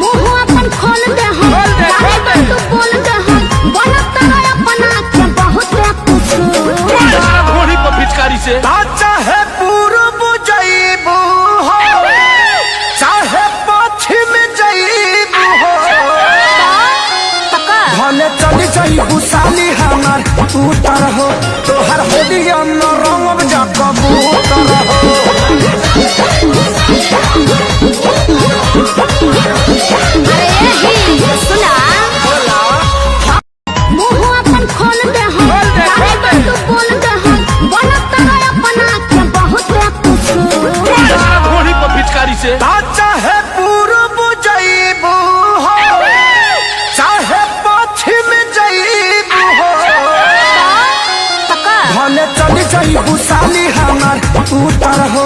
मुंह अपन खोल दे हम काहे बात तू बोल दे हम बनत रह अपना के बहुत कुछ घोड़ी पर पिचकारी से चाहे पूरब जईबू हो चाहे पश्चिम जईबू हो भले चली जईबू साली हमार उतर हो तोहर होलिया में रंग जा कबूतर हो अरे ही सुना मुंह अपन खोल दे हम काहे बात तू बोल दे हम बनत रह अपना के बहुत कुछ घोड़ी पर पिचकारी से चाहे पूरब जईबू हो चाहे पश्चिम जईबू हो भले चली जईबू साली हमार उतर हो